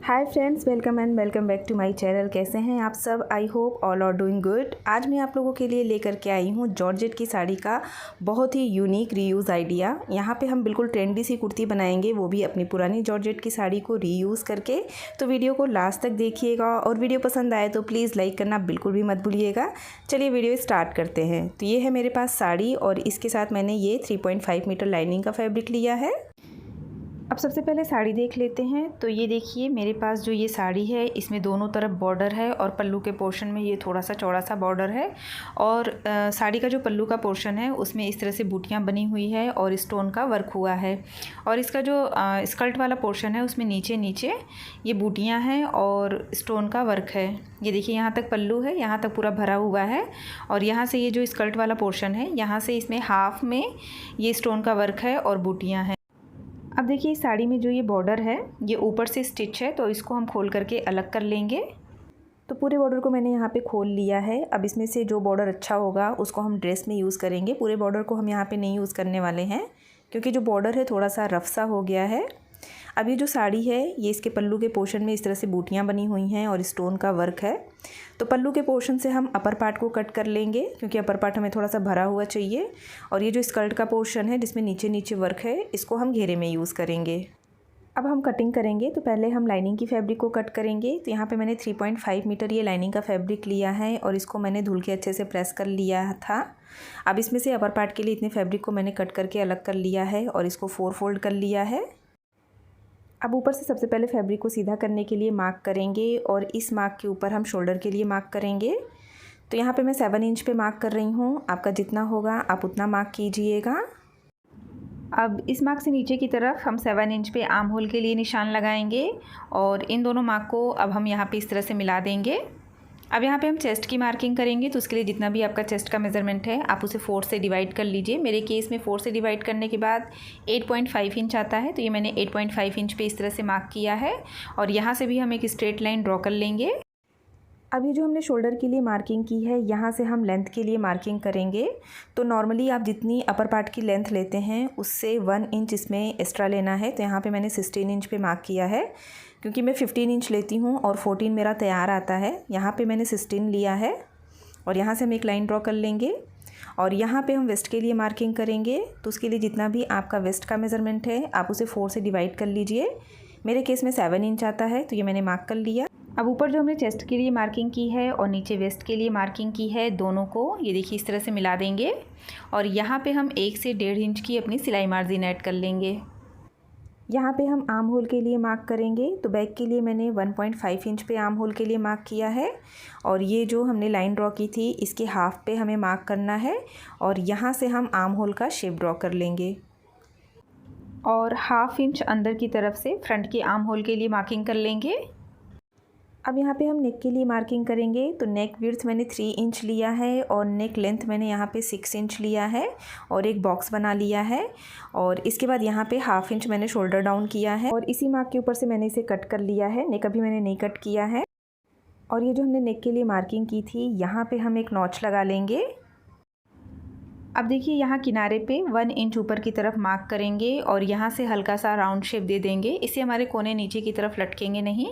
Hi friends, welcome and welcome back to my channel. कैसे हैं आप सब? I hope all are doing good. आज मैं आप लोगों के लिए लेकर के आई हूँ जॉर्जेट की साड़ी का बहुत ही यूनिक रीयूज़ आइडिया। यहाँ पे हम बिल्कुल ट्रेंडी सी कुर्ती बनाएंगे, वो भी अपनी पुरानी जॉर्जेट की साड़ी को रीयूज़ करके। तो वीडियो को लास्ट तक देखिएगा और वीडियो पसंद आए तो प्लीज़ लाइक करना बिल्कुल भी मत भूलिएगा। चलिए वीडियो स्टार्ट करते हैं। तो ये है मेरे पास साड़ी और इसके साथ मैंने ये 3.5 मीटर लाइनिंग का फैब्रिक लिया है। अब सबसे पहले साड़ी देख लेते हैं। तो ये देखिए मेरे पास जो ये साड़ी है इसमें दोनों तरफ बॉर्डर है और पल्लू के पोर्शन में ये थोड़ा सा चौड़ा सा बॉर्डर है। और साड़ी का जो पल्लू का पोर्शन है उसमें इस तरह से बूटियाँ बनी हुई है और स्टोन का वर्क हुआ है। और इसका जो स्कर्ट वाला पोर्शन है उसमें नीचे नीचे ये बूटियाँ हैं और स्टोन का वर्क है। ये देखिए यहाँ तक पल्लू है, यहाँ तक पूरा भरा हुआ है। और यहाँ से ये जो स्कर्ट वाला पोर्शन है यहाँ से इसमें हाफ में ये स्टोन का वर्क है और बूटियाँ हैं। अब देखिए इस साड़ी में जो ये बॉर्डर है ये ऊपर से स्टिच है, तो इसको हम खोल करके अलग कर लेंगे। तो पूरे बॉर्डर को मैंने यहाँ पे खोल लिया है। अब इसमें से जो बॉर्डर अच्छा होगा उसको हम ड्रेस में यूज़ करेंगे। पूरे बॉर्डर को हम यहाँ पे नहीं यूज़ करने वाले हैं क्योंकि जो बॉर्डर है थोड़ा सा रफ सा हो गया है। अब ये जो साड़ी है ये इसके पल्लू के पोर्शन में इस तरह से बूटियाँ बनी हुई हैं और स्टोन का वर्क है। तो पल्लू के पोर्शन से हम अपर पार्ट को कट कर लेंगे क्योंकि अपर पार्ट हमें थोड़ा सा भरा हुआ चाहिए। और ये जो स्कर्ट का पोर्शन है जिसमें नीचे नीचे वर्क है इसको हम घेरे में यूज़ करेंगे। अब हम कटिंग करेंगे तो पहले हम लाइनिंग की फैब्रिक को कट करेंगे। तो यहाँ पे मैंने 3.5 मीटर ये लाइनिंग का फैब्रिक लिया है और इसको मैंने धुल के अच्छे से प्रेस कर लिया था। अब इसमें से अपर पार्ट के लिए इतने फैब्रिक को मैंने कट करके अलग कर लिया है और इसको 4 फोल्ड कर लिया है। अब ऊपर से सबसे पहले फैब्रिक को सीधा करने के लिए मार्क करेंगे और इस मार्क के ऊपर हम शोल्डर के लिए मार्क करेंगे। तो यहाँ पे मैं 7 इंच पे मार्क कर रही हूँ। आपका जितना होगा आप उतना मार्क कीजिएगा। अब इस मार्क से नीचे की तरफ हम 7 इंच पे आर्म होल के लिए निशान लगाएंगे और इन दोनों मार्क को अब हम यहाँ पे इस तरह से मिला देंगे। अब यहाँ पे हम चेस्ट की मार्किंग करेंगे। तो उसके लिए जितना भी आपका चेस्ट का मेज़रमेंट है आप उसे 4 से डिवाइड कर लीजिए। मेरे केस में 4 से डिवाइड करने के बाद 8.5 इंच आता है। तो ये मैंने 8.5 इंच पे इस तरह से मार्क किया है और यहाँ से भी हम एक स्ट्रेट लाइन ड्रॉ कर लेंगे। अब ये जो हमने शोल्डर के लिए मार्किंग की है यहाँ से हम लेंथ के लिए मार्किंग करेंगे। तो नॉर्मली आप जितनी अपर पार्ट की लेंथ लेते हैं उससे 1 इंच इसमें एक्स्ट्रा लेना है। तो यहाँ पे मैंने 16 इंच पे मार्क किया है क्योंकि मैं 15 इंच लेती हूँ और 14 मेरा तैयार आता है। यहाँ पे मैंने 16 लिया है और यहाँ से हम एक लाइन ड्रॉ कर लेंगे और यहाँ पे हम वेस्ट के लिए मार्किंग करेंगे। तो उसके लिए जितना भी आपका वेस्ट का मेज़रमेंट है आप उसे 4 से डिवाइड कर लीजिए। मेरे केस में 7 इंच आता है तो ये मैंने मार्क कर लिया। अब ऊपर जो हमने चेस्ट के लिए मार्किंग की है और नीचे वेस्ट के लिए मार्किंग की है दोनों को ये देखिए इस तरह से मिला देंगे और यहाँ पे हम 1 से 1.5 इंच की अपनी सिलाई मार्जिन ऐड कर लेंगे। यहाँ पे हम आर्म होल के लिए मार्क करेंगे। तो बैक के लिए मैंने 1.5 इंच पे आर्म होल के लिए मार्क किया है और ये जो हमने लाइन ड्रॉ की थी इसके हाफ पे हमें मार्क करना है और यहाँ से हम आर्म होल का शेप ड्रॉ कर लेंगे और 1/2 इंच अंदर की तरफ से फ्रंट के आर्म होल के लिए मार्किंग कर लेंगे। अब यहाँ पे हम नेक के लिए मार्किंग करेंगे। तो नेक विड्थ मैंने 3 इंच लिया है और नेक लेंथ मैंने यहाँ पे 6 इंच लिया है और एक बॉक्स बना लिया है। और इसके बाद यहाँ पे 1/2 इंच मैंने शोल्डर डाउन किया है और इसी मार्क के ऊपर से मैंने इसे कट कर लिया है। नेक अभी मैंने नहीं कट किया है। और ये जो हमने नेक के लिए मार्किंग की थी यहाँ पे हम एक नॉच लगा लेंगे। अब देखिए यहाँ किनारे पे 1 इंच ऊपर की तरफ मार्क करेंगे और यहाँ से हल्का सा राउंड शेप दे देंगे। इससे हमारे कोने नीचे की तरफ लटकेंगे नहीं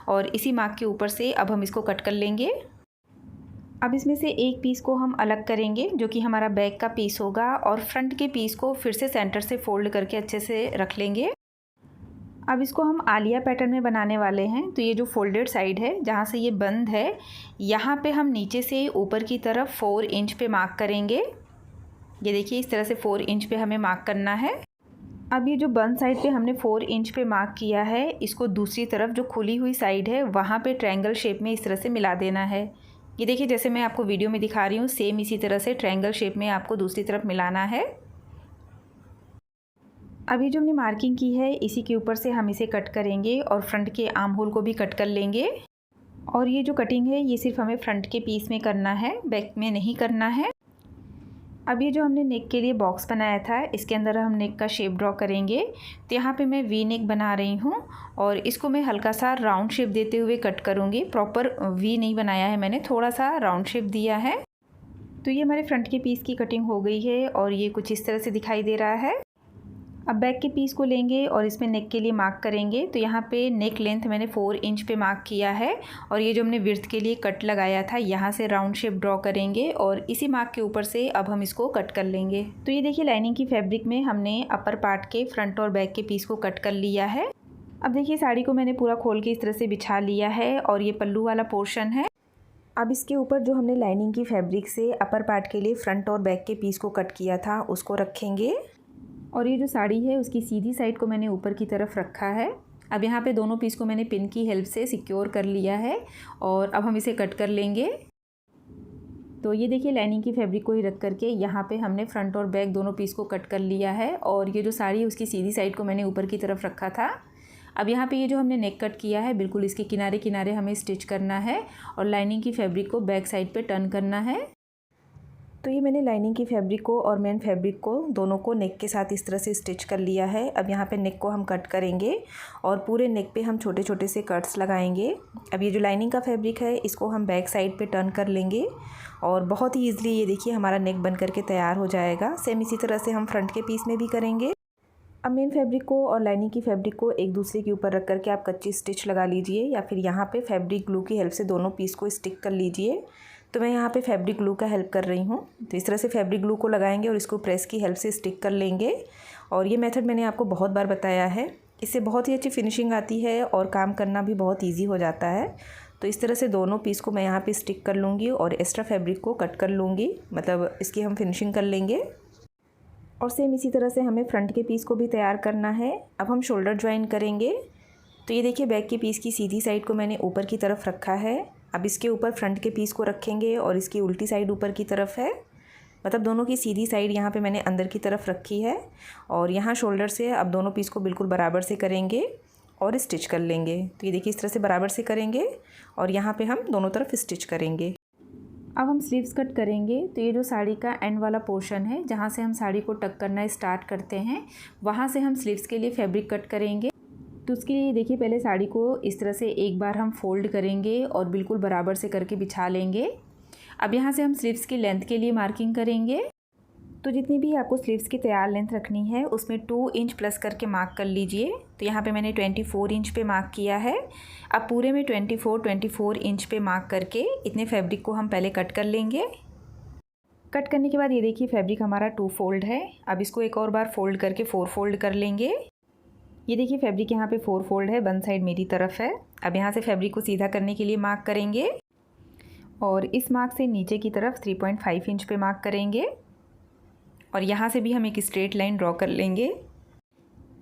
और इसी मार्क के ऊपर से अब हम इसको कट कर लेंगे। अब इसमें से एक पीस को हम अलग करेंगे जो कि हमारा बैक का पीस होगा और फ्रंट के पीस को फिर से सेंटर से फोल्ड करके अच्छे से रख लेंगे। अब इसको हम आलिया पैटर्न में बनाने वाले हैं। तो ये जो फोल्डेड साइड है जहाँ से ये बंद है यहाँ पे हम नीचे से ऊपर की तरफ 4 इंच पे मार्क करेंगे। ये देखिए इस तरह से 4 इंच पे हमें मार्क करना है। अब ये जो बंद साइड पे हमने 4 इंच पे मार्क किया है इसको दूसरी तरफ जो खुली हुई साइड है वहाँ पे ट्रायंगल शेप में इस तरह से मिला देना है। ये देखिए जैसे मैं आपको वीडियो में दिखा रही हूँ सेम इसी तरह से ट्रायंगल शेप में आपको दूसरी तरफ मिलाना है। अभी जो हमने मार्किंग की है इसी के ऊपर से हम इसे कट करेंगे और फ्रंट के आर्म होल को भी कट कर लेंगे। और ये जो कटिंग है ये सिर्फ हमें फ्रंट के पीस में करना है, बैक में नहीं करना है। अब ये जो हमने नेक के लिए बॉक्स बनाया था इसके अंदर हम नेक का शेप ड्रॉ करेंगे। तो यहाँ पे मैं वी नेक बना रही हूँ और इसको मैं हल्का सा राउंड शेप देते हुए कट करूँगी। प्रॉपर वी नहीं बनाया है मैंने, थोड़ा सा राउंड शेप दिया है। तो ये हमारे फ्रंट के पीस की कटिंग हो गई है और ये कुछ इस तरह से दिखाई दे रहा है। अब बैक के पीस को लेंगे और इसमें नेक के लिए मार्क करेंगे। तो यहाँ पे नेक लेंथ मैंने 4 इंच पे मार्क किया है और ये जो हमने विड्थ के लिए कट लगाया था यहाँ से राउंड शेप ड्रॉ करेंगे और इसी मार्क के ऊपर से अब हम इसको कट कर लेंगे। तो ये देखिए लाइनिंग की फैब्रिक में हमने अपर पार्ट के फ्रंट और बैक के पीस को कट कर लिया है। अब देखिए साड़ी को मैंने पूरा खोल के इस तरह से बिछा लिया है और ये पल्लू वाला पोर्शन है। अब इसके ऊपर जो हमने लाइनिंग की फैब्रिक से अपर पार्ट के लिए फ्रंट और बैक के पीस को कट किया था उसको रखेंगे और ये जो साड़ी है उसकी सीधी साइड को मैंने ऊपर की तरफ रखा है। अब यहाँ पे दोनों पीस को मैंने पिन की हेल्प से सिक्योर कर लिया है और अब हम इसे कट कर लेंगे। तो ये देखिए लाइनिंग की फैब्रिक को ही रख करके यहाँ पे हमने फ्रंट और बैक दोनों पीस को कट कर लिया है और ये जो साड़ी है उसकी सीधी साइड को मैंने ऊपर की तरफ रखा था। अब यहाँ पे ये जो हमने नेक कट किया है बिल्कुल इसके किनारे किनारे हमें स्टिच करना है और लाइनिंग की फैब्रिक को बैक साइड पे टर्न करना है। तो ये मैंने लाइनिंग की फैब्रिक को और मेन फैब्रिक को दोनों को नेक के साथ इस तरह से स्टिच कर लिया है। अब यहाँ पे नेक को हम कट करेंगे और पूरे नेक पे हम छोटे छोटे से कट्स लगाएंगे। अब ये जो लाइनिंग का फैब्रिक है इसको हम बैक साइड पे टर्न कर लेंगे और बहुत ही ईजिली ये देखिए हमारा नेक बन करके तैयार हो जाएगा। सेम इसी तरह से हम फ्रंट के पीस में भी करेंगे। अब मेन फैब्रिक को और लाइनिंग की फैब्रिक को एक दूसरे के ऊपर रख करके आप कच्ची स्टिच लगा लीजिए या फिर यहाँ पे फैब्रिक ग्लू की हेल्प से दोनों पीस को स्टिक कर लीजिए। तो मैं यहाँ पे फैब्रिक ग्लू का हेल्प कर रही हूँ। तो इस तरह से फैब्रिक ग्लू को लगाएंगे और इसको प्रेस की हेल्प से स्टिक कर लेंगे और ये मेथड मैंने आपको बहुत बार बताया है। इससे बहुत ही अच्छी फिनिशिंग आती है और काम करना भी बहुत ईजी हो जाता है। तो इस तरह से दोनों पीस को मैं यहाँ पे स्टिक कर लूँगी और एक्स्ट्रा फैब्रिक को कट कर लूँगी, मतलब इसकी हम फिनिशिंग कर लेंगे। और सेम इसी तरह से हमें फ्रंट के पीस को भी तैयार करना है। अब हम शोल्डर ज्वाइन करेंगे। तो ये देखिए बैक के पीस की सीधी साइड को मैंने ऊपर की तरफ रखा है। अब इसके ऊपर फ्रंट के पीस को रखेंगे और इसकी उल्टी साइड ऊपर की तरफ है, मतलब दोनों की सीधी साइड यहाँ पे मैंने अंदर की तरफ रखी है और यहाँ शोल्डर से अब दोनों पीस को बिल्कुल बराबर से करेंगे और स्टिच कर लेंगे। तो ये देखिए इस तरह से बराबर से करेंगे और यहाँ पे हम दोनों तरफ स्टिच करेंगे। अब हम स्लीव्स कट करेंगे। तो ये जो साड़ी का एंड वाला पोर्शन है जहाँ से हम साड़ी को टक करना स्टार्ट करते हैं वहाँ से हम स्लीव्स के लिए फैब्रिक कट करेंगे। तो उसके लिए देखिए पहले साड़ी को इस तरह से एक बार हम फोल्ड करेंगे और बिल्कुल बराबर से करके बिछा लेंगे। अब यहाँ से हम स्लीव्स की लेंथ के लिए मार्किंग करेंगे। तो जितनी भी आपको स्लीव्स की तैयार लेंथ रखनी है उसमें 2 इंच प्लस करके मार्क कर लीजिए। तो यहाँ पे मैंने 24 इंच पे मार्क किया है। अब पूरे में 24 इंच पे मार्क करके इतने फैब्रिक को हम पहले कट कर लेंगे। कट करने के बाद ये देखिए फैब्रिक हमारा 2 फोल्ड है। अब इसको एक और बार फोल्ड करके 4 फोल्ड कर लेंगे। ये देखिए फैब्रिक यहाँ पे 4 फोल्ड है, वन साइड मेरी तरफ है। अब यहाँ से फैब्रिक को सीधा करने के लिए मार्क करेंगे और इस मार्क से नीचे की तरफ 3.5 इंच पे मार्क करेंगे और यहाँ से भी हम एक स्ट्रेट लाइन ड्रॉ कर लेंगे।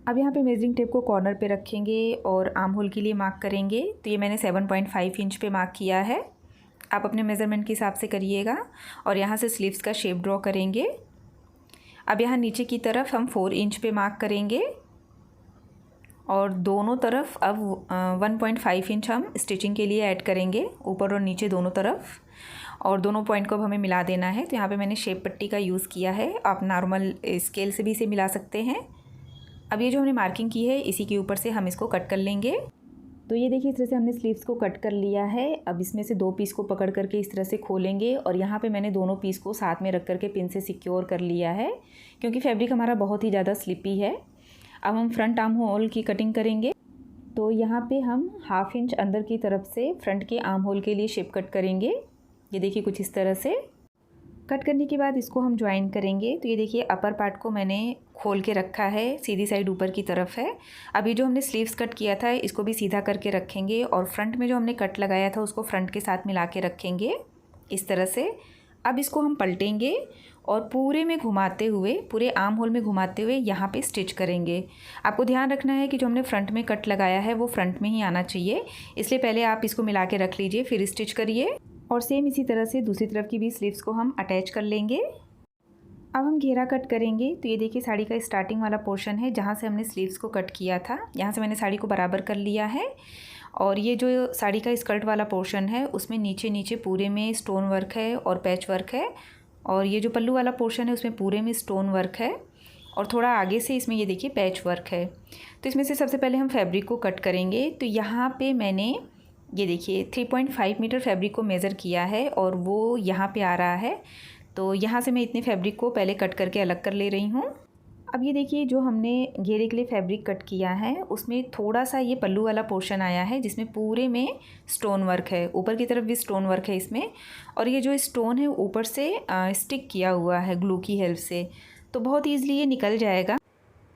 अब यहाँ पे मेजरिंग टेप को कॉर्नर पे रखेंगे और आर्म होल के लिए मार्क करेंगे। तो ये मैंने 7.5 इंच पे मार्क किया है। आप अपने मेज़रमेंट के हिसाब से करिएगा और यहाँ से स्लीव्स का शेप ड्रॉ करेंगे। अब यहाँ नीचे की तरफ हम 4 इंच पे मार्क करेंगे और दोनों तरफ अब 1.5 इंच हम स्टिचिंग के लिए ऐड करेंगे, ऊपर और नीचे दोनों तरफ, और दोनों पॉइंट को अब हमें मिला देना है। तो यहाँ पे मैंने शेप पट्टी का यूज़ किया है, आप नॉर्मल स्केल से भी इसे मिला सकते हैं। अब ये जो हमने मार्किंग की है इसी के ऊपर से हम इसको कट कर लेंगे। तो ये देखिए इस तरह से हमने स्लीव्स को कट कर लिया है। अब इसमें से 2 पीस को पकड़ करके इस तरह से खोलेंगे और यहाँ पे मैंने दोनों पीस को साथ में रख करके पिन से सिक्योर कर लिया है क्योंकि फैब्रिक हमारा बहुत ही ज़्यादा स्लिपी है। अब हम फ्रंट आर्म होल की कटिंग करेंगे। तो यहाँ पे हम 1/2 इंच अंदर की तरफ से फ्रंट के आर्म होल के लिए शेप कट करेंगे। ये देखिए कुछ इस तरह से कट करने के बाद इसको हम ज्वाइन करेंगे। तो ये देखिए अपर पार्ट को मैंने खोल के रखा है, सीधी साइड ऊपर की तरफ है। अभी जो हमने स्लीव्स कट किया था इसको भी सीधा करके रखेंगे और फ्रंट में जो हमने कट लगाया था उसको फ्रंट के साथ मिला के रखेंगे इस तरह से। अब इसको हम पलटेंगे और पूरे में घुमाते हुए, पूरे आर्म होल में घुमाते हुए यहाँ पे स्टिच करेंगे। आपको ध्यान रखना है कि जो हमने फ्रंट में कट लगाया है वो फ्रंट में ही आना चाहिए, इसलिए पहले आप इसको मिला के रख लीजिए फिर स्टिच करिए। और सेम इसी तरह से दूसरी तरफ की भी स्लीव्स को हम अटैच कर लेंगे। अब हम घेरा कट करेंगे। तो ये देखिए साड़ी का स्टार्टिंग वाला पोर्शन है जहाँ से हमने स्लीव्स को कट किया था, यहाँ से मैंने साड़ी को बराबर कर लिया है। और ये जो साड़ी का स्कर्ट वाला पोर्शन है उसमें नीचे नीचे पूरे में स्टोन वर्क है और पैच वर्क है, और ये जो पल्लू वाला पोर्शन है उसमें पूरे में स्टोन वर्क है और थोड़ा आगे से इसमें ये देखिए पैच वर्क है। तो इसमें से सबसे पहले हम फैब्रिक को कट करेंगे। तो यहाँ पे मैंने ये देखिए 3.5 मीटर फैब्रिक को मेज़र किया है और वो यहाँ पे आ रहा है। तो यहाँ से मैं इतने फैब्रिक को पहले कट करके अलग कर ले रही हूँ। अब ये देखिए जो हमने घेरे के लिए फैब्रिक कट किया है उसमें थोड़ा सा ये पल्लू वाला पोर्शन आया है जिसमें पूरे में स्टोन वर्क है, ऊपर की तरफ भी स्टोन वर्क है इसमें। और ये जो स्टोन है ऊपर से स्टिक किया हुआ है ग्लू की हेल्प से, तो बहुत ईज़िली ये निकल जाएगा।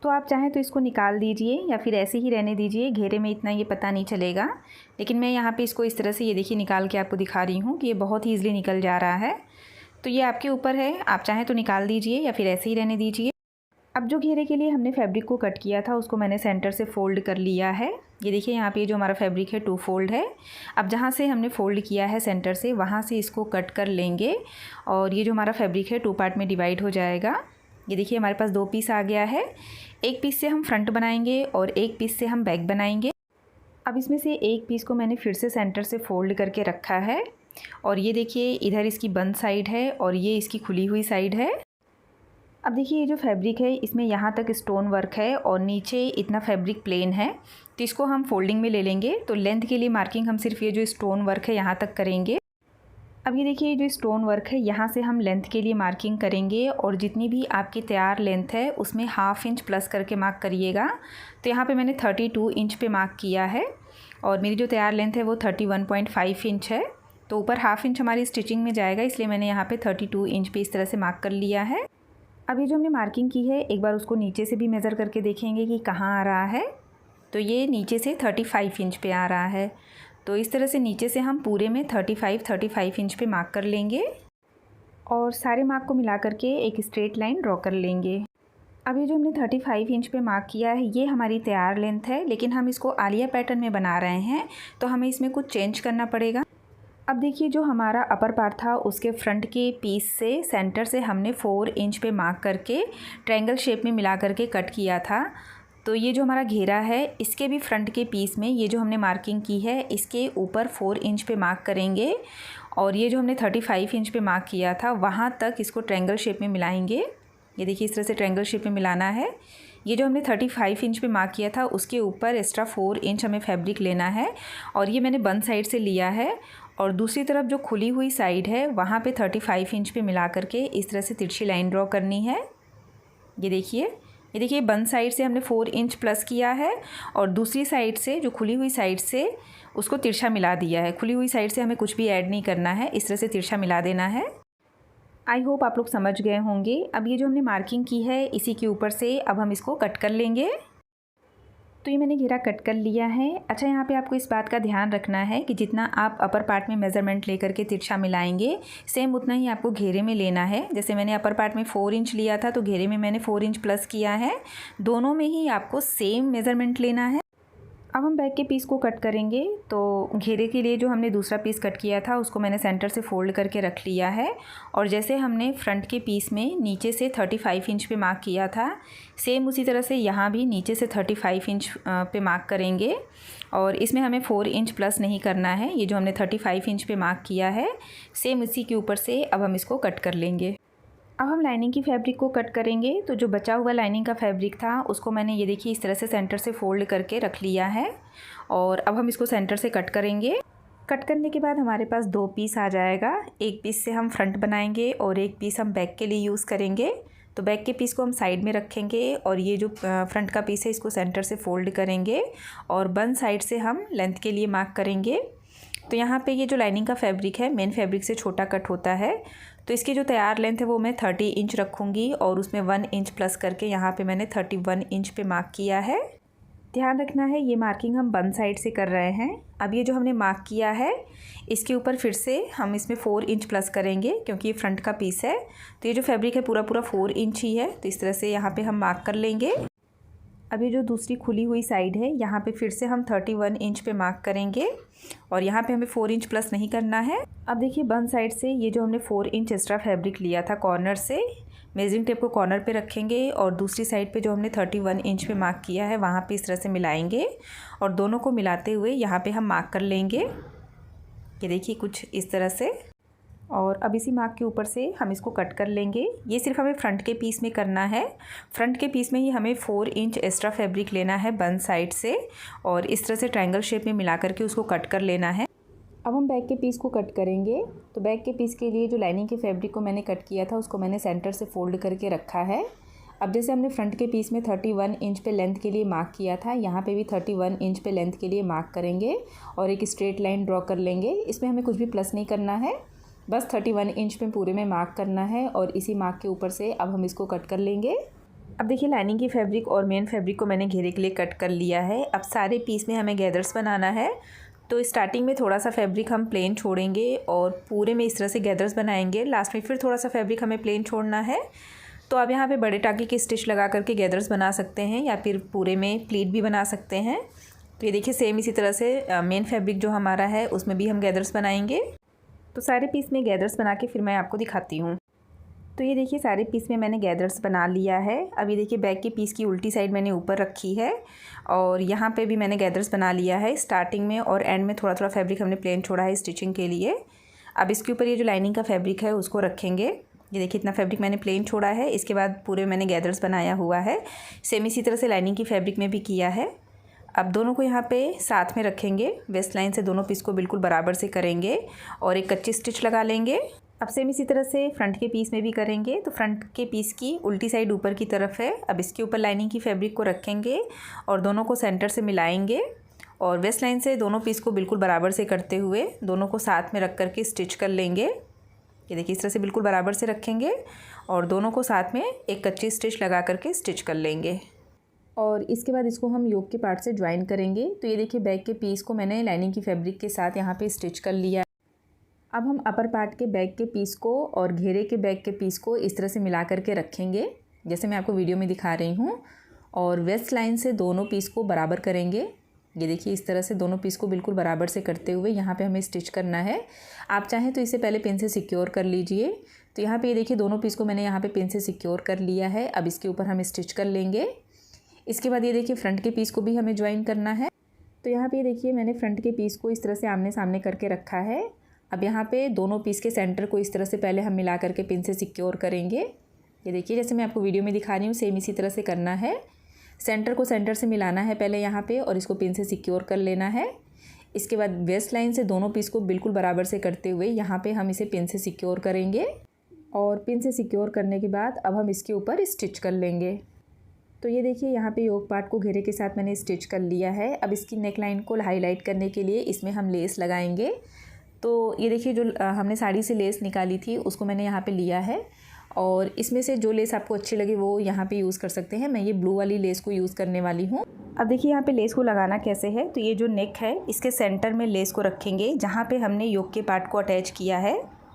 तो आप चाहें तो इसको निकाल दीजिए या फिर ऐसे ही रहने दीजिए, घेरे में इतना ये पता नहीं चलेगा। लेकिन मैं यहाँ पे इसको इस तरह से ये देखिए निकाल के आपको दिखा रही हूँ कि ये बहुत ही ईज़िली निकल जा रहा है। तो ये आपके ऊपर है, आप चाहें तो निकाल दीजिए या फिर ऐसे ही रहने दीजिए। अब जो घेरे के लिए हमने फैब्रिक को कट किया था उसको मैंने सेंटर से फ़ोल्ड कर लिया है। ये देखिए यहाँ पे जो हमारा फैब्रिक है 2 फोल्ड है। अब जहाँ से हमने फ़ोल्ड किया है सेंटर से वहाँ से इसको कट कर लेंगे और ये जो हमारा फैब्रिक है 2 पार्ट में डिवाइड हो जाएगा। ये देखिए हमारे पास 2 पीस आ गया है। एक पीस से हम फ्रंट बनाएंगे और एक पीस से हम बैक बनाएंगे। अब इसमें से एक पीस को मैंने फिर से सेंटर से फ़ोल्ड करके रखा है और ये देखिए इधर इसकी बंद साइड है और ये इसकी खुली हुई साइड है। अब देखिए ये जो फैब्रिक है इसमें यहाँ तक स्टोन वर्क है और नीचे इतना फैब्रिक प्लेन है, तो इसको हम फोल्डिंग में ले लेंगे। तो लेंथ के लिए मार्किंग हम सिर्फ ये जो स्टोन वर्क है यहाँ तक करेंगे। अब ये देखिए जो स्टोन वर्क है यहाँ से हम लेंथ के लिए मार्किंग करेंगे और जितनी भी आपकी तैयार लेंथ है उसमें ½ इंच प्लस करके मार्क करिएगा। तो यहाँ पे मैंने 32 इंच पे मार्क किया है और मेरी जो तैयार लेंथ है वो 31.5 इंच है। तो ऊपर ½ इंच हमारी स्टिचिंग में जाएगा, इसलिए मैंने यहाँ पे 32 इंच पे इस तरह से मार्क कर लिया है। अब ये जो हमने मार्किंग की है एक बार उसको नीचे से भी मेज़र करके देखेंगे कि कहाँ आ रहा है। तो ये नीचे से 35 इंच पे आ रहा है। तो इस तरह से नीचे से हम पूरे में 35 इंच पे मार्क कर लेंगे और सारे मार्क को मिला करके एक स्ट्रेट लाइन ड्रॉ कर लेंगे। अब ये जो हमने 35 इंच पे मार्क किया है ये हमारी तैयार लेंथ है, लेकिन हम इसको आलिया पैटर्न में बना रहे हैं तो हमें इसमें कुछ चेंज करना पड़ेगा। अब देखिए जो हमारा अपर पार्ट था उसके फ्रंट के पीस से सेंटर से हमने 4 इंच पे मार्क करके ट्रायंगल शेप में मिला करके कट किया था। तो ये जो हमारा घेरा है इसके भी फ्रंट के पीस में ये जो हमने मार्किंग की है इसके ऊपर 4 इंच पे मार्क करेंगे और ये जो हमने 35 इंच पे मार्क किया था वहाँ तक इसको ट्रायंगल शेप में मिलाएंगे। ये देखिए इस तरह से ट्रायंगल शेप में मिलाना है। ये जो हमने 35 इंच पे मार्क किया था उसके ऊपर एक्स्ट्रा 4 इंच हमें फैब्रिक लेना है और ये मैंने बंद साइड से लिया है और दूसरी तरफ जो खुली हुई साइड है वहाँ पे 35 इंच पे मिला करके इस तरह से तिरछी लाइन ड्रॉ करनी है। ये देखिए बंद साइड से हमने 4 इंच प्लस किया है और दूसरी साइड से जो खुली हुई साइड से उसको तिरछा मिला दिया है। खुली हुई साइड से हमें कुछ भी ऐड नहीं करना है, इस तरह से तिरछा मिला देना है। आई होप आप लोग समझ गए होंगे। अब ये जो हमने मार्किंग की है इसी के ऊपर से अब हम इसको कट कर लेंगे। तो ये मैंने घेरा कट कर लिया है। अच्छा यहाँ पे आपको इस बात का ध्यान रखना है कि जितना आप अपर पार्ट में मेज़रमेंट लेकर के तिरछा मिलाएंगे सेम उतना ही आपको घेरे में लेना है। जैसे मैंने अपर पार्ट में 4 इंच लिया था तो घेरे में मैंने 4 इंच प्लस किया है। दोनों में ही आपको सेम मेज़रमेंट लेना है। अब हम बैक के पीस को कट करेंगे। तो घेरे के लिए जो हमने दूसरा पीस कट किया था उसको मैंने सेंटर से फ़ोल्ड करके रख लिया है और जैसे हमने फ्रंट के पीस में नीचे से 35 इंच पे मार्क किया था सेम उसी तरह से यहाँ भी नीचे से 35 इंच पे मार्क करेंगे और इसमें हमें 4 इंच प्लस नहीं करना है। ये जो हमने 35 इंच पे मार्क किया है सेम इसी के ऊपर से अब हम इसको कट कर लेंगे। अब हम लाइनिंग की फैब्रिक को कट करेंगे। तो जो बचा हुआ लाइनिंग का फैब्रिक था उसको मैंने ये देखिए इस तरह से सेंटर से फ़ोल्ड करके रख लिया है और अब हम इसको सेंटर से कट करेंगे। कट करने के बाद हमारे पास 2 पीस आ जाएगा। एक पीस से हम फ्रंट बनाएंगे और एक पीस हम बैक के लिए यूज़ करेंगे। तो बैक के पीस को हम साइड में रखेंगे और ये जो फ्रंट का पीस है इसको सेंटर से फ़ोल्ड करेंगे और बंद साइड से हम लेंथ के लिए मार्क करेंगे। तो यहाँ पे ये जो लाइनिंग का फैब्रिक है मेन फैब्रिक से छोटा कट होता है, तो इसकी जो तैयार लेंथ है वो मैं 30 इंच रखूँगी और उसमें 1 इंच प्लस करके यहाँ पे मैंने 31 इंच पे मार्क किया है। ध्यान रखना है ये मार्किंग हम बंद साइड से कर रहे हैं। अब ये जो हमने मार्क किया है इसके ऊपर फिर से हम इसमें 4 इंच प्लस करेंगे क्योंकि ये फ्रंट का पीस है। तो ये जो फैब्रिक है पूरा 4 इंच ही है, तो इस तरह से यहाँ पे हम मार्क कर लेंगे। अब ये जो दूसरी खुली हुई साइड है यहाँ पे फिर से हम 31 इंच पे मार्क करेंगे और यहाँ पे हमें 4 इंच प्लस नहीं करना है। अब देखिए बंद साइड से ये जो हमने 4 इंच एक्स्ट्रा फैब्रिक लिया था कॉर्नर से, मेजरिंग टेप को कॉर्नर पे रखेंगे और दूसरी साइड पे जो हमने 31 इंच पे मार्क किया है वहाँ पे इस तरह से मिलाएंगे और दोनों को मिलाते हुए यहाँ पे हम मार्क कर लेंगे। ये देखिए कुछ इस तरह से, और अब इसी मार्क के ऊपर से हम इसको कट कर लेंगे। ये सिर्फ हमें फ्रंट के पीस में करना है। फ्रंट के पीस में ही हमें 4 इंच एक्स्ट्रा फैब्रिक लेना है बंद साइड से और इस तरह से ट्रायंगल शेप में मिला करके उसको कट कर लेना है। अब हम बैक के पीस को कट करेंगे। तो बैक के पीस के लिए जो लाइनिंग के फैब्रिक को मैंने कट किया था उसको मैंने सेंटर से फ़ोल्ड करके रखा है। अब जैसे हमने फ्रंट के पीस में 31 इंच पे लेंथ के लिए मार्क किया था, यहाँ पे भी 31 इंच पे लेंथ के लिए मार्क करेंगे और एक स्ट्रेट लाइन ड्रॉ कर लेंगे। इसमें हमें कुछ भी प्लस नहीं करना है, बस 31 इंच पे पूरे में मार्क करना है और इसी मार्क के ऊपर से अब हम इसको कट कर लेंगे। अब देखिए लाइनिंग की फैब्रिक और मेन फैब्रिक को मैंने घेरे के लिए कट कर लिया है। अब सारे पीस में हमें गैदर्स बनाना है, तो स्टार्टिंग में थोड़ा सा फैब्रिक हम प्लेन छोड़ेंगे और पूरे में इस तरह से गैदर्स बनाएंगे। लास्ट में फिर थोड़ा सा फैब्रिक हमें प्लेन छोड़ना है। तो अब यहाँ पे बड़े टाँके की स्टिच लगा करके गैदर्स बना सकते हैं या फिर पूरे में प्लीट भी बना सकते हैं। तो ये देखिए सेम इसी तरह से मेन फैब्रिक जो हमारा है उसमें भी हम गैदर्स बनाएंगे। तो सारे पीस में गैदर्स बना के फिर मैं आपको दिखाती हूँ। तो ये देखिए सारे पीस में मैंने गैदर्स बना लिया है। अब ये देखिए बैक के पीस की उल्टी साइड मैंने ऊपर रखी है और यहाँ पे भी मैंने गैदर्स बना लिया है। स्टार्टिंग में और एंड में थोड़ा थोड़ा फैब्रिक हमने प्लेन छोड़ा है स्टिचिंग के लिए। अब इसके ऊपर ये जो लाइनिंग का फैब्रिक है उसको रखेंगे। ये देखिए इतना फैब्रिक मैंने प्लेन छोड़ा है, इसके बाद पूरे मैंने गैदर्स बनाया हुआ है। सेम इसी तरह से लाइनिंग की फैब्रिक में भी किया है। अब दोनों को यहाँ पे साथ में रखेंगे, वेस्ट लाइन से दोनों पीस को बिल्कुल बराबर से करेंगे और एक कच्ची स्टिच लगा लेंगे। अब सेम इसी तरह से फ्रंट के पीस में भी करेंगे। तो फ्रंट के पीस की उल्टी साइड ऊपर की तरफ है। अब इसके ऊपर लाइनिंग की फैब्रिक को रखेंगे और दोनों को सेंटर से मिलाएंगे और वेस्ट लाइन से दोनों पीस को बिल्कुल बराबर से करते हुए दोनों को साथ में रख करके स्टिच कर लेंगे। ये देखिए इस तरह से बिल्कुल बराबर से रखेंगे और दोनों को साथ में एक कच्ची स्टिच लगा करके स्टिच कर लेंगे और इसके बाद इसको हम योक के पार्ट से ज्वाइन करेंगे। तो ये देखिए बैक के पीस को मैंने लाइनिंग की फैब्रिक के साथ यहाँ पे स्टिच कर लिया। अब हम अपर पार्ट के बैक के पीस को और घेरे के बैक के पीस को इस तरह से मिला करके रखेंगे जैसे मैं आपको वीडियो में दिखा रही हूँ और वेस्ट लाइन से दोनों पीस को बराबर करेंगे। ये देखिए इस तरह से दोनों पीस को बिल्कुल बराबर से करते हुए यहाँ पे हमें स्टिच करना है। आप चाहें तो इसे पहले पिन से सिक्योर कर लीजिए। तो यहाँ पे ये देखिए दोनों पीस को मैंने यहाँ पे पिन से सिक्योर कर लिया है। अब इसके ऊपर हम स्टिच कर लेंगे। इसके बाद ये देखिए फ्रंट के पीस को भी हमें ज्वाइन करना है। तो यहाँ पे देखिए मैंने फ्रंट के पीस को इस तरह से आमने सामने करके रखा है। अब यहाँ पे दोनों पीस के सेंटर को इस तरह से पहले हम मिला करके पिन से सिक्योर करेंगे। ये देखिए जैसे मैं आपको वीडियो में दिखा रही हूँ सेम इसी तरह से करना है। सेंटर को सेंटर से मिलाना है पहले यहाँ पे और इसको पिन से सिक्योर कर लेना है। इसके बाद वेस्ट लाइन से दोनों पीस को बिल्कुल बराबर से करते हुए यहाँ पे हम इसे पिन से सिक्योर करेंगे और पिन से सिक्योर करने के बाद अब हम इसके ऊपर स्टिच कर लेंगे। तो ये देखिए यहाँ पे योक पार्ट को घेरे के साथ मैंने स्टिच कर लिया है। अब इसकी नेक लाइन को हाईलाइट करने के लिए इसमें हम लेस लगाएंगे। तो ये देखिए जो हमने साड़ी से लेस निकाली थी उसको मैंने यहाँ पे लिया है और इसमें से जो लेस आपको अच्छी लगे वो यहाँ पे यूज़ कर सकते हैं। मैं ये ब्लू वाली लेस को यूज़ करने वाली हूँ। अब देखिए यहाँ पे लेस को लगाना कैसे है। तो ये जो नेक है इसके सेंटर में लेस को रखेंगे जहाँ पे हमने योक के पार्ट को अटैच किया है।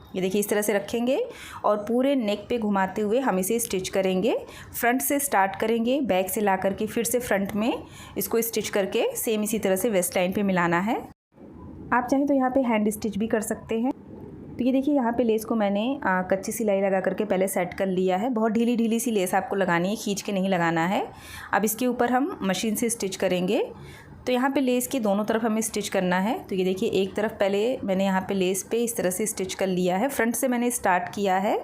ये देखिए इस तरह से रखेंगे और पूरे नेक पे घुमाते हुए हम इसे स्टिच करेंगे। फ्रंट से स्टार्ट करेंगे, बैक से ला करके फिर से फ्रंट में इसको स्टिच करके सेम इसी तरह से वेस्ट लाइन पे मिलाना है। आप चाहें तो यहाँ पे हैंड स्टिच भी कर सकते हैं। तो ये देखिए यहाँ पे लेस को मैंने कच्ची सिलाई लगा करके पहले सेट कर लिया है। बहुत ढीली ढीली सी लेस आपको लगानी है, खींच के नहीं लगाना है। अब इसके ऊपर हम मशीन से स्टिच करेंगे। तो यहाँ पे लेस के दोनों तरफ हमें स्टिच करना है। तो ये देखिए एक तरफ पहले मैंने यहाँ पे लेस पे इस तरह से स्टिच कर लिया है। फ्रंट से मैंने स्टार्ट किया है।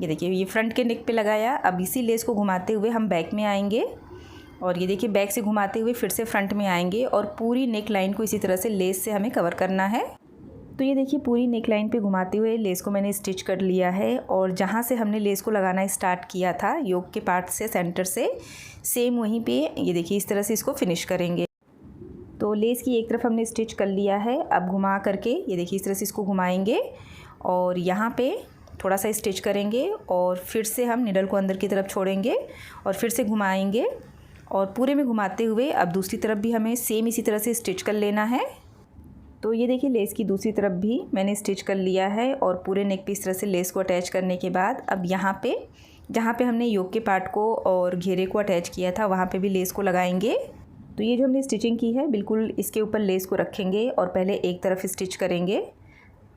ये देखिए ये फ्रंट के नेक पे लगाया। अब इसी लेस को घुमाते हुए हम बैक में आएंगे और ये देखिए बैक से घुमाते हुए फिर से फ्रंट में आएंगे और पूरी नेक लाइन को इसी तरह से लेस से हमें कवर करना है। तो ये देखिए पूरी नेक लाइन पे घुमाते हुए लेस को मैंने स्टिच कर लिया है और जहाँ से हमने लेस को लगाना स्टार्ट किया था योक के पार्ट से सेंटर से सेम वहीं पे ये देखिए इस तरह से इसको फिनिश करेंगे। तो लेस की एक तरफ हमने स्टिच कर लिया है। अब घुमा करके ये देखिए इस तरह से इसको घुमाएंगे और यहाँ पे थोड़ा सा स्टिच करेंगे और फिर से हम निडल को अंदर की तरफ छोड़ेंगे और फिर से घुमाएंगे और पूरे में घुमाते हुए अब दूसरी तरफ भी हमें सेम इसी तरह से स्टिच कर लेना है। तो ये देखिए लेस की दूसरी तरफ भी मैंने स्टिच कर लिया है और पूरे नेक पे इस तरह से लेस को अटैच करने के बाद अब यहाँ पे जहाँ पे हमने योक के पार्ट को और घेरे को अटैच किया था वहाँ पे भी लेस को लगाएंगे। तो ये जो हमने स्टिचिंग की है बिल्कुल इसके ऊपर लेस को रखेंगे और पहले एक तरफ स्टिच करेंगे।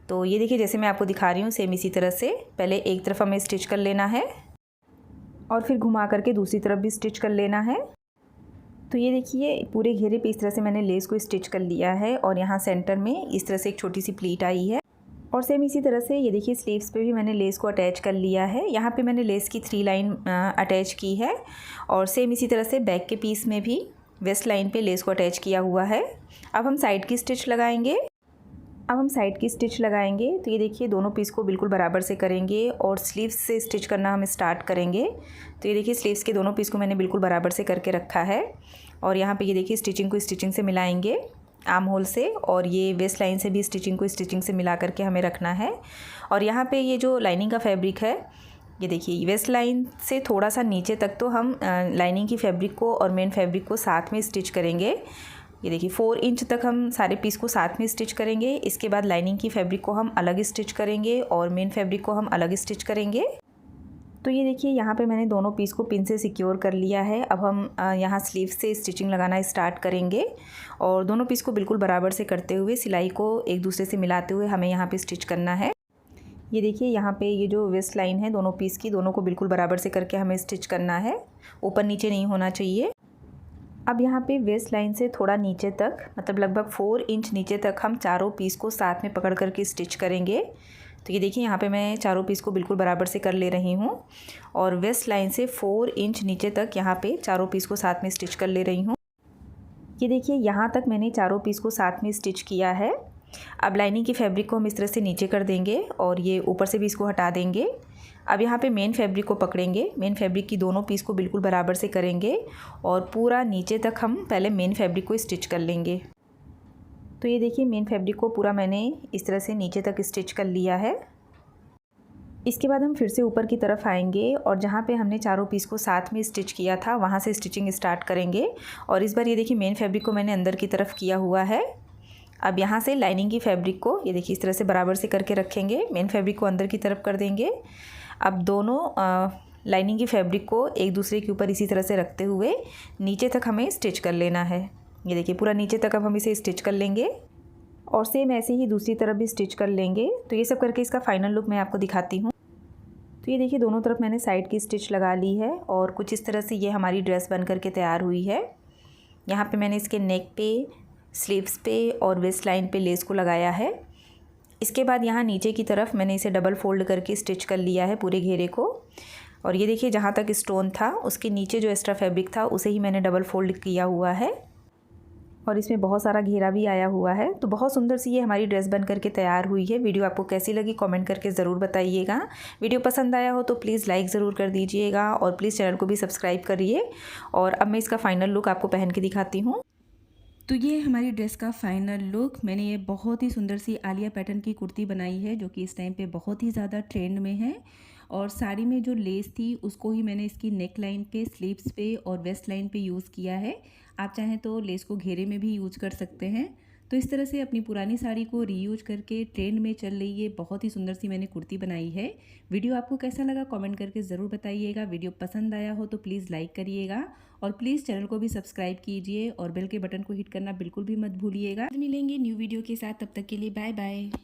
तो ये देखिए जैसे मैं आपको दिखा रही हूँ सेम इसी तरह से पहले एक तरफ हमें स्टिच कर लेना है और फिर घुमा करके दूसरी तरफ भी स्टिच कर लेना है। तो ये देखिए पूरे घेरे पे इस तरह से मैंने लेस को स्टिच कर लिया है और यहाँ सेंटर में इस तरह से एक छोटी सी प्लीट आई है और सेम इसी तरह से ये देखिए स्लीव्स पे भी मैंने लेस को अटैच कर लिया है। यहाँ पे मैंने लेस की 3 लाइन अटैच की है और सेम इसी तरह से बैक के पीस में भी वेस्ट लाइन पे लेस को अटैच किया हुआ है। अब हम साइड की स्टिच लगाएंगे। अब हम साइड की स्टिच लगाएंगे। तो ये देखिए दोनों पीस को बिल्कुल बराबर से करेंगे और स्लीव्स से स्टिच करना हम स्टार्ट करेंगे। तो ये देखिए स्लीव्स के दोनों पीस को मैंने बिल्कुल बराबर से करके रखा है और यहाँ पे ये देखिए स्टिचिंग को स्टिचिंग से मिलाएंगे आर्म होल से, और ये वेस्ट लाइन से भी स्टिचिंग को स्टिचिंग से मिला करके हमें रखना है। और यहाँ पे ये जो लाइनिंग का फैब्रिक है, ये देखिए वेस्ट लाइन से थोड़ा सा नीचे तक तो हम लाइनिंग की फैब्रिक को और मेन फैब्रिक को साथ में स्टिच करेंगे। ये देखिए 4 इंच तक हम सारे पीस को साथ में स्टिच करेंगे। इसके बाद लाइनिंग की फैब्रिक को हम अलग स्टिच करेंगे और मेन फैब्रिक को हम अलग स्टिच करेंगे। तो ये देखिए यहाँ पे मैंने दोनों पीस को पिन से सिक्योर कर लिया है। अब हम यहाँ स्लीव से स्टिचिंग लगाना स्टार्ट करेंगे और दोनों पीस को बिल्कुल बराबर से करते हुए सिलाई को एक दूसरे से मिलाते हुए हमें यहाँ पे स्टिच करना है। ये देखिए यहाँ पे ये जो वेस्ट लाइन है दोनों पीस की, दोनों को बिल्कुल बराबर से करके हमें स्टिच करना है, ऊपर नीचे नहीं होना चाहिए। अब यहाँ पे वेस्ट लाइन से थोड़ा नीचे तक, मतलब लगभग 4 इंच नीचे तक हम चारों पीस को साथ में पकड़ करके स्टिच करेंगे। तो ये देखिए यहाँ पे मैं चारों पीस को बिल्कुल बराबर से कर ले रही हूँ और वेस्ट लाइन से 4 इंच नीचे तक यहाँ पे चारों पीस को साथ में स्टिच कर ले रही हूँ। ये देखिए यहाँ तक मैंने चारों पीस को साथ में स्टिच किया है। अब लाइनिंग की फैब्रिक को हम इस तरह से नीचे कर देंगे और ये ऊपर से भी इसको हटा देंगे। अब यहाँ पे मेन फैब्रिक को पकड़ेंगे, मेन फैब्रिक की दोनों पीस को बिल्कुल बराबर से करेंगे और पूरा नीचे तक हम पहले मेन फैब्रिक को स्टिच कर लेंगे। तो ये देखिए मेन फैब्रिक को पूरा मैंने इस तरह से नीचे तक स्टिच कर लिया है। इसके बाद हम फिर से ऊपर की तरफ आएंगे और जहाँ पे हमने चारों पीस को साथ में स्टिच किया था वहाँ से स्टिचिंग स्टार्ट करेंगे। और इस बार ये देखिए मेन फैब्रिक को मैंने अंदर की तरफ किया हुआ है। अब यहाँ से लाइनिंग की फैब्रिक को ये देखिए इस तरह से बराबर से करके रखेंगे, मेन फैब्रिक को अंदर की तरफ कर देंगे। अब दोनों लाइनिंग की फैब्रिक को एक दूसरे के ऊपर इसी तरह से रखते हुए नीचे तक हमें स्टिच कर लेना है। ये देखिए पूरा नीचे तक अब हम इसे स्टिच कर लेंगे और सेम ऐसे ही दूसरी तरफ भी स्टिच कर लेंगे। तो ये सब करके इसका फाइनल लुक मैं आपको दिखाती हूँ। तो ये देखिए दोनों तरफ मैंने साइड की स्टिच लगा ली है और कुछ इस तरह से ये हमारी ड्रेस बन करके तैयार हुई है। यहाँ पे मैंने इसके नेक पे, स्लीव्स पे और वेस्ट लाइन पे लेस को लगाया है। इसके बाद यहाँ नीचे की तरफ मैंने इसे डबल फोल्ड करके स्टिच कर लिया है पूरे घेरे को। और ये देखिए जहाँ तक स्टोन था उसके नीचे जो एक्स्ट्रा फैब्रिक था उसे ही मैंने डबल फोल्ड किया हुआ है और इसमें बहुत सारा घेरा भी आया हुआ है। तो बहुत सुंदर सी ये हमारी ड्रेस बन करके तैयार हुई है। वीडियो आपको कैसी लगी कमेंट करके ज़रूर बताइएगा। वीडियो पसंद आया हो तो प्लीज़ लाइक ज़रूर कर दीजिएगा और प्लीज़ चैनल को भी सब्सक्राइब करिए। और अब मैं इसका फाइनल लुक आपको पहन के दिखाती हूँ। तो ये हमारी ड्रेस का फाइनल लुक। मैंने ये बहुत ही सुंदर सी आलिया पैटर्न की कुर्ती बनाई है जो कि इस टाइम पे बहुत ही ज़्यादा ट्रेंड में है। और साड़ी में जो लेस थी उसको ही मैंने इसकी नेक लाइन पे, स्लीव्स पे और वेस्ट लाइन पे यूज़ किया है। आप चाहें तो लेस को घेरे में भी यूज कर सकते हैं। तो इस तरह से अपनी पुरानी साड़ी को रीयूज करके ट्रेंड में चल रही ये बहुत ही सुंदर सी मैंने कुर्ती बनाई है। वीडियो आपको कैसा लगा कमेंट करके ज़रूर बताइएगा। वीडियो पसंद आया हो तो प्लीज़ लाइक करिएगा और प्लीज़ चैनल को भी सब्सक्राइब कीजिए और बेल के बटन को हिट करना बिल्कुल भी मत भूलिएगा। मिलेंगे न्यू वीडियो के साथ, तब तक के लिए बाय बाय।